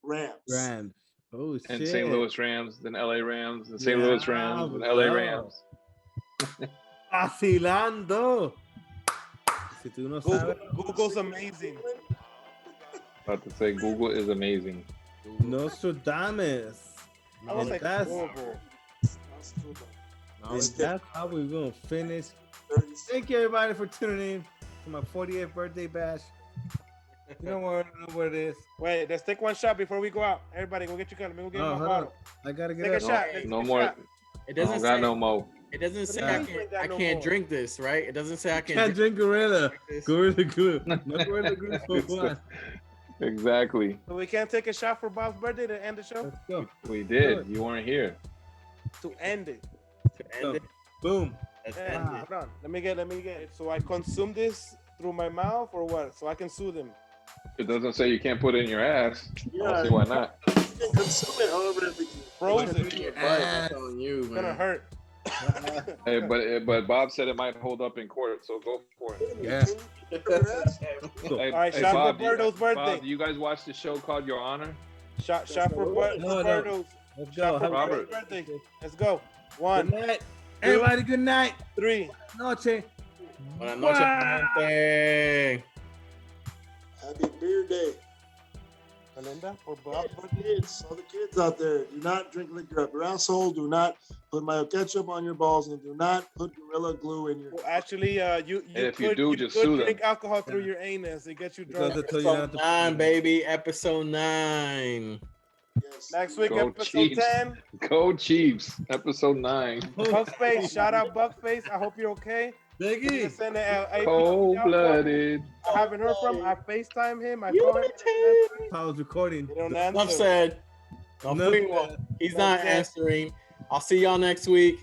Rams. Rams. Oh, shit. And St. Louis Rams, then LA Rams, and St. Yeah, Louis Rams, and LA bro. Rams. Vacilando. Si tú no sabes, Google's amazing. About to say Google is amazing. Nostradamus. I was And like, that's, horrible. and that's how we're going to finish. Thank you, everybody, for tuning in to my 48th birthday bash. You don't want to know what it is. Wait, let's take one shot before we go out. Everybody, go get your gun. Let me go get Oh, my hold bottle. on. I got to get Take a up. shot. No Take a more. shot. It I doesn't don't got say. no more. It doesn't say Yeah. I can't drink this, right? It doesn't say I Can't drink Gorilla. Gorilla Glue. No Gorilla Glue for fun. Exactly. So we can't take a shot for Bob's birthday to end the show? Let's go. We did. You weren't here. To end it. To end it. Boom. Let's Yeah, end it. hold on. Let me get it. So I consume this through my mouth or what? So I can sue them. It doesn't say you can't put it in your ass. I Yeah. don't see why not. You can consume it however it begins. Frozen. Your butt, I'm telling you, It's gonna man. hurt. Hey, but Bob said it might hold up in court, so go for it. Yeah. Hey, All right, hey, shot Bob, for Birdo's birthday. Bob, you guys watch the show called Your Honor? Shot for No. Birdo's. Let's Shot go. for Have a Robert. Birdo's birthday. Let's go. good 1, night. Everybody, good night. 3. Noche. Buenas noches, gente. Happy beer day. Melinda or Bob. Kids, all the kids out there, do not drink liquor up your asshole. Do not put mayo ketchup on your balls, and do not put Gorilla Glue in your. Well, actually, you if you do, just sue them. drink alcohol through your anus. It gets you drunk. Episode 9, baby. Episode 9. Yes. Next week, Go episode Chiefs. 10. Go Chiefs. Episode 9. Buckface, shout out Buckface. I hope you're okay. Biggie. Cold-blooded. I haven't heard from him. I FaceTime him. I call him. I was recording. They don't answer. Enough said. He's not answering. I'll see y'all next week.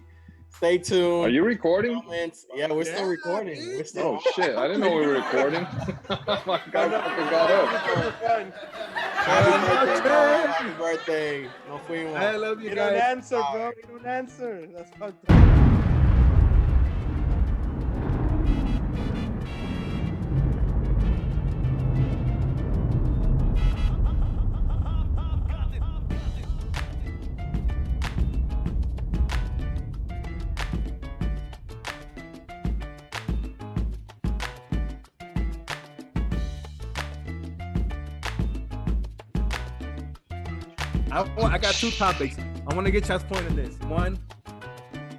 Stay tuned. Are you recording? Comments. Yeah, we're still recording. We're still. Oh shit! I didn't know we were recording. Oh my god! I fucking got up. Happy birthday. No fuimos. I love you You guys. don't answer, bro. You don't answer. That's fucked up. I got 2 topics. I want to get y'all's point on this. One,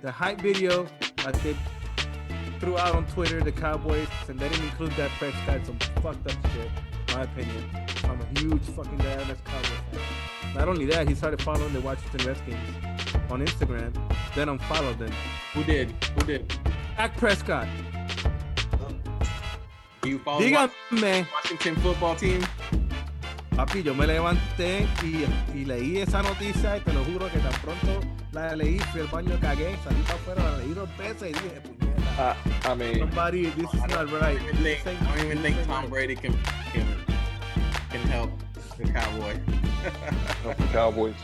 the hype video that they threw out on Twitter, the Cowboys, and they didn't include that Prescott, some fucked up shit, in my opinion. I'm a huge fucking Dallas Cowboys fan. Not only that, he started following the Washington Redskins on Instagram, then unfollowed them. Who did? Dak Prescott. You follow Dígame. Washington football team? Papi, yo me levanté y leí esa noticia y te lo juro que tan pronto la leí, fui al baño, cagué, salí para afuera, la leí 2 veces y dije, puñeta. I mean, somebody, this is not right. I don't even think Tom Brady can help the Cowboy. Help the Cowboys.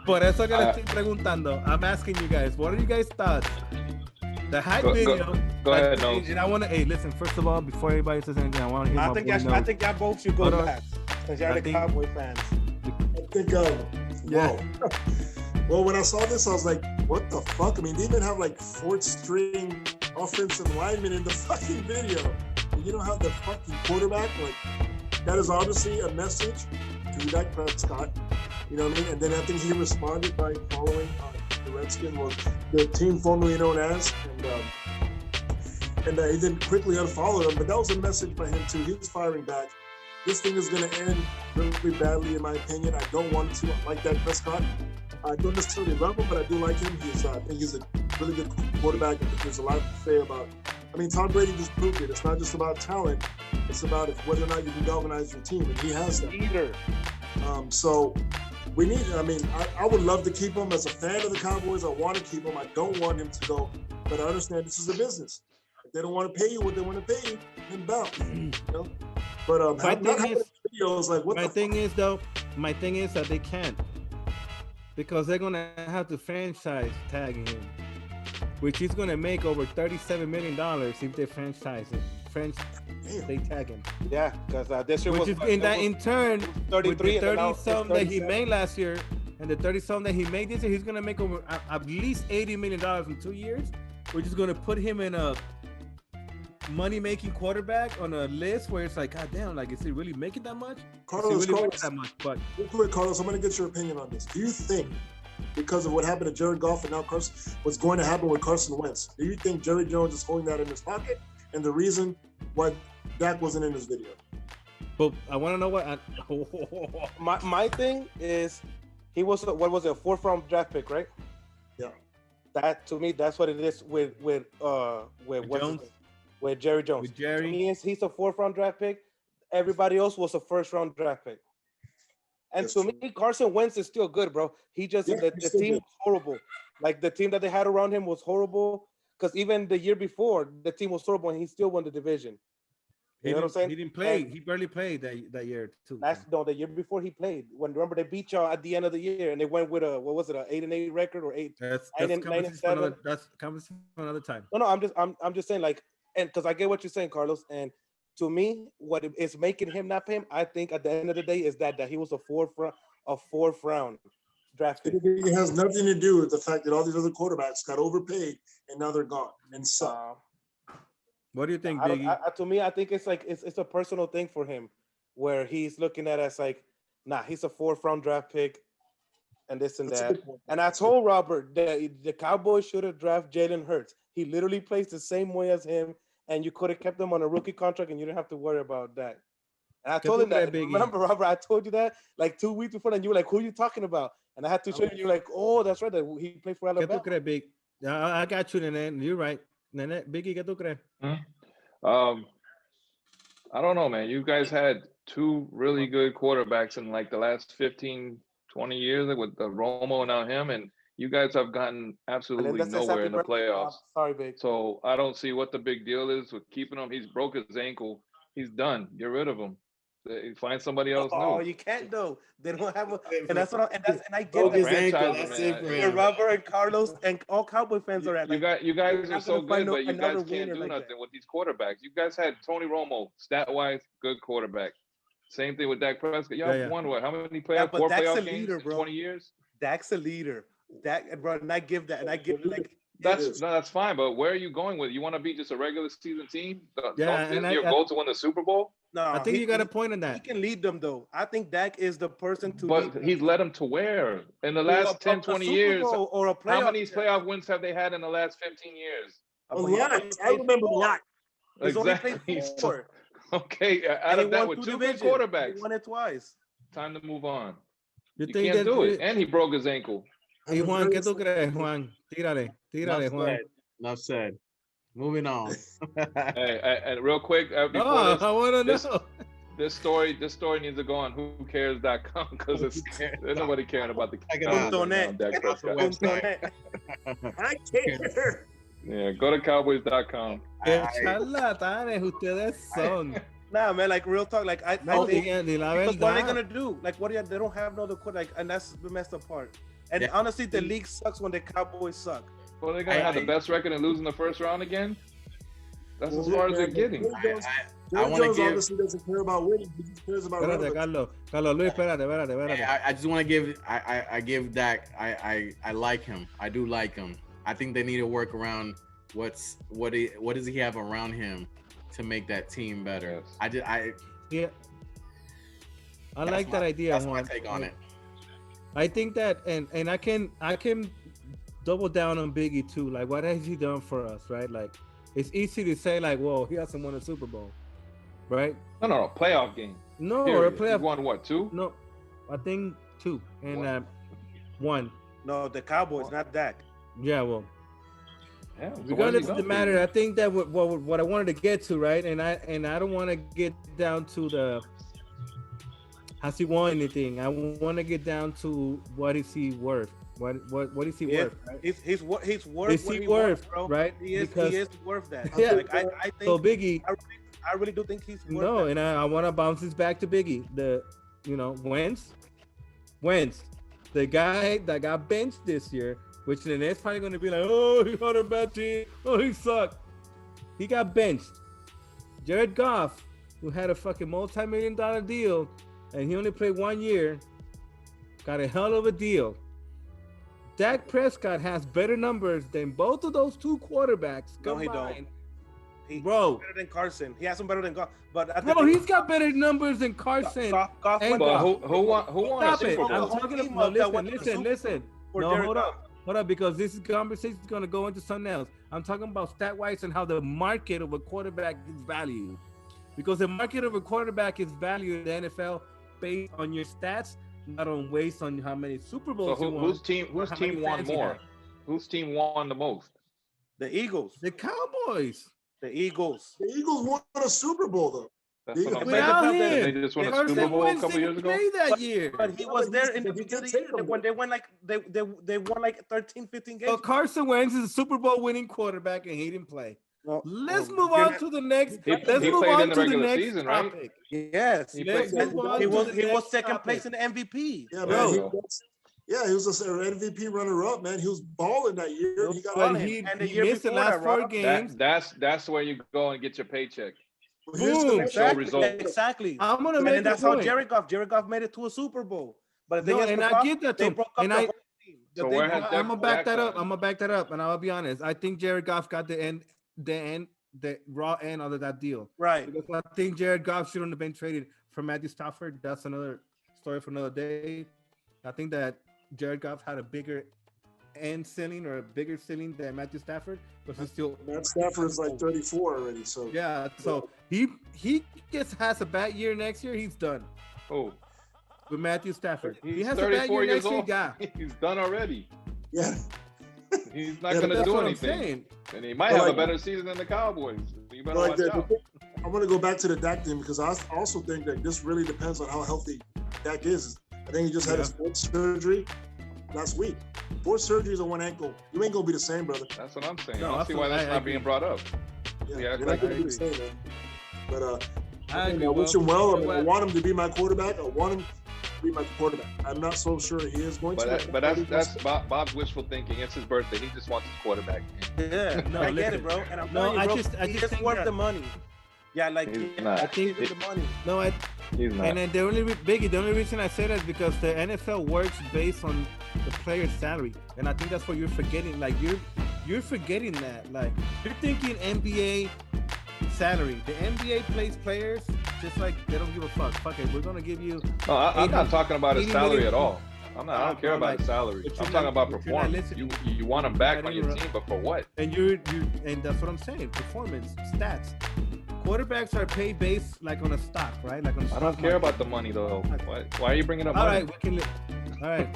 Por eso que le estoy preguntando. I'm asking you guys, what are you guys' thoughts? The hype video. Go ahead, Nose. And I want to, hey, listen, first of all, before anybody says anything, I want to hear I think y'all both should go last. Because y'all the Cowboy fans. I think, whoa. Well, when I saw this, I was like, what the fuck? I mean, they even have like 4th string offensive linemen in the fucking video. And you don't have the fucking quarterback. Like, that is obviously a message to Dak Prescott. You know what I mean? And then I think he responded by following the Redskins, was the team formerly known as, and he then quickly unfollowed him. But that was a message by him too. He was firing back. This thing is going to end really badly, in my opinion. I don't want to. I like Dak Prescott. I don't necessarily love him, but I do like him. I think he's a really good quarterback. I think there's a lot to say about. I mean, Tom Brady just proved it. It's not just about talent. It's about whether or not you can galvanize your team, and he has that. Either. So we need. I mean, I would love to keep him as a fan of the Cowboys. I want to keep him. I don't want him to go, but I understand this is a business. If they don't want to pay you what they want to pay you, then bounce. You know. But my thing is that they can't, because they're gonna have to franchise tag him, which is gonna make over $37 million if they franchise him. They tag him. Yeah, because this year was in turn, 33 with the 30-some that he made last year and the 30-some that he made this year, he's gonna make over at least $80 million in 2 years, which is gonna put him in a money-making quarterback on a list where it's like, God damn, like, is he really making that much? Carlos, that much? But real quick, Carlos, I'm going to get your opinion on this. Do you think, because of what happened to Jared Goff and now Carson, what's going to happen with Carson Wentz, do you think Jerry Jones is holding that in his pocket and the reason why Dak wasn't in this video? But I want to know what. My thing is, he was, what was it, a 4th round draft pick, right? Yeah. That, to me, that's what it is with Jones. With Jerry Jones. With Jerry. He's a 4th round draft pick. Everybody else was a 1st round draft pick. And to me, Carson Wentz is still good, bro. He just, the team was horrible. Like, the team that they had around him was horrible. Because even the year before, the team was horrible and he still won the division. You know what I'm saying? He didn't play. He barely played that year too. The year before he played. Remember they beat y'all at the end of the year and they went with a, what was it, an 8-8 record or 8? That's conversation for another time. No, I'm just saying, like, and because I get what you're saying, Carlos, and to me, what is making him not pay him, I think at the end of the day is that he was a 4th round draft pick. It has nothing to do with the fact that all these other quarterbacks got overpaid and now they're gone and suck. What do you think, Biggie? To me, I think it's like it's a personal thing for him, where he's looking at us like, nah, he's a 4th-round draft pick, and this and That's a that. good point. And I told Robert that the Cowboys should have drafted Jalen Hurts. He literally plays the same way as him, and you could have kept him on a rookie contract, and you didn't have to worry about that. And I told him that. Remember, Robert, I told you that like 2 weeks before, and you were like, "Who are you talking about?" And I had to show you. You're like, "Oh, that's right. That he played for Alabama." ¿Qué tú crees, Big? I got you, Nene. You're right. Nene, Biggie, ¿qué tú crees? I don't know, man. You guys had 2 really good quarterbacks in like the last 15, 20 years with the Romo and now him, and you guys have gotten absolutely nowhere in the playoffs. Sorry, Big. So I don't see what the big deal is with keeping him. He's broke his ankle. He's done. Get rid of him. Find somebody else new. Oh, you can't though. They don't have a, and that's what and I get that. Robert and Carlos and all Cowboy fans are at. Like, you guys are so good, but you guys can't do nothing with these quarterbacks. You guys had Tony Romo, stat-wise, good quarterback. Same thing with Dak Prescott. Y'all won what? How many playoffs? 4 playoff games in 20 years? Dak's a leader. Dak, bro, and I give that, and I give like. That's fine, but where are you going with it? You want to be just a regular season team? Isn't your goal to win the Super Bowl? No, I think you got a point on that. He can lead them though. I think Dak is the person to. But he's led them to where in the last 10, 20 years? Or a how many playoff wins have they had in the last 15 years? A lot. I remember a lot. Exactly. Okay, out of that, with 2 good quarterbacks, he won it twice. Time to move on. You can't do it, and he broke his ankle. Hey Juan, ¿qué tú crees, Juan? Tírale, Juan. Enough said. Moving on. And real quick, I want to know. This story needs to go on whocares.com because there's nobody caring about the I care. Yeah, go to cowboys.com. Charlatanes ustedes son. Nah, man, like real talk, like I think because what are they gonna do? Like, they don't have no other like, and that's the messed up part. And honestly, the league sucks when the Cowboys suck. Well, they're gonna have the best record and lose in the first round again. That's as far as they're getting. I want to give. Obviously, doesn't care about winning. He just cares about. Carlos, Luis, espérate. I just want to give. I give Dak. I like him. I do like him. I think they need to work around what does he have around him to make that team better. Yes. I like that idea. That's my take on it. I think that, and I can double down on Biggie too. Like, what has he done for us, right? Like, it's easy to say like, "Whoa, he hasn't won a Super Bowl," right? No, playoff game. No, period. or a playoff. He won what, 2? No, I think 2 and 1. No, the Cowboys, not Dak. Yeah, well. Yeah, so regardless of the matter, I think that what I wanted to get to, right, and I don't want to get down to the has he won anything. I want to get down to what is he worth. What is he worth? Right? He's worth. Is he worth, bro? Right? He is worth that. Yeah. Like, I think. So Biggie, I really do think he's worth no, that. and I want to bounce this back to Biggie. Wentz, the guy that got benched this year, which then it's probably going to be like, oh, he had a bad team. Oh, he sucked. He got benched. Jared Goff, who had a fucking multi-million-dollar deal, and he only played 1 year, got a hell of a deal. Dak Prescott has better numbers than both of those 2 quarterbacks combined. No, he don't. He's bro, better than Carson. He has some better than Goff. But he's got better numbers than Carson. Goff who won a Super Bowl? I'm talking about. Listen. No, hold up, because this conversation is going to go into something else. I'm talking about stat-wise and how the market of a quarterback is valued. Because the market of a quarterback is valued in the NFL based on your stats, not on based on how many Super Bowls you won. Whose team won more? Whose team won the most? The Eagles. The Cowboys. The Eagles. The Eagles won a Super Bowl, though. That's what I'm saying. They just won a Super Bowl a couple years ago. That year. But he was there in the beginning of the year when they won they won like 13, 15 games. So Carson Wentz is a Super Bowl winning quarterback and he didn't play. Let's move on to the next. Let's move on to the next topic. Yes, he was second place in the MVP. Yeah, man. He was an MVP runner-up, man. He was balling that year. He got he missed the last 4 games. That's where you go and get your paycheck. Boom. Exactly. I'm gonna make and that's how Jared Goff made it to a Super Bowl. But the thing is, I get that too. And I'm gonna back that up. And I'll be honest. I think Jared Goff got the raw end out of that deal. Right. Because I think Jared Goff shouldn't have been traded for Matthew Stafford. That's another story for another day. I think that Jared Goff had a bigger end ceiling or a bigger ceiling than Matthew Stafford, but he's still. Matt Stafford's like 34 already, so yeah. So he has a bad year next year. He's done. Oh, with Matthew Stafford, he's he has 34 a bad year years next old. Year, He's done already. Yeah. He's not going to do anything. And he might have a better season than the Cowboys. You better watch out. I want to go back to the Dak thing because I also think that this really depends on how healthy Dak is. I think he just had his fourth surgery last week. 4 surgeries on one ankle. You ain't going to be the same, brother. That's what I'm saying. No, I don't see why that's not being brought up. Yeah, you're not going to be the same, man. But I agree, wish him well. I mean, I want him to be my quarterback. I want him to be my quarterback. I'm not so sure he is going to. But that's Bob's wishful thinking. It's his birthday. He just wants his quarterback. Yeah, no, I get it, bro. And I'm telling you, bro, he just worth the money. Yeah, like I think the money. No, he's not. And then the only reason I say that is because the NFL works based on the player's salary, and I think that's what you're forgetting. Like you're forgetting that. Like you're thinking NBA salary. The NBA plays players just like they don't give a fuck. Fuck it, we're gonna give you. No, I'm not talking about his salary at all. I don't care about his salary. I'm talking about performance. You want him back on your team, but for what? And and that's what I'm saying. Performance, stats. Quarterbacks are paid based like on a stock, right? Like on a stock I don't care about the money though. Why are you bringing up money? All right.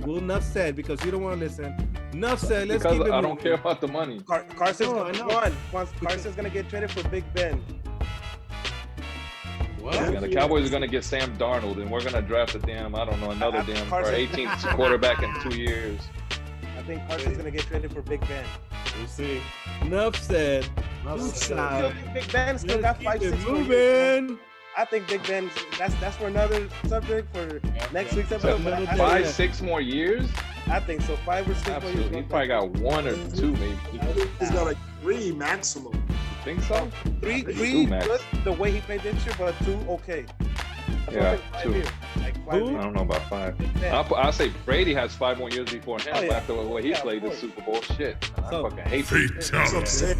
We'll enough said because you don't want to listen. Enough said. Let's because keep it I don't care about the money. Carson's gonna get traded for Big Ben. What? Yeah, the Cowboys are gonna get Sam Darnold, and we're gonna draft another damn our 18th quarterback in 2 years. I think Carson's gonna get traded for Big Ben. We'll see. Enough said. Big Ben still got 5-6 more years. I think Big Ben. That's for another subject for next week's episode. 5-6 more years. I think so. 5 or 6 more years. He probably got 1 or 2 maybe. He's got like 3 maximum. You think so? 3 good the way he played this year, but 2 okay. Yeah, 2. Like 5 I don't know about 5. I'll say Brady has 5 more years before him after the way he played the Super Bowl. Shit, I fucking hate Fatality.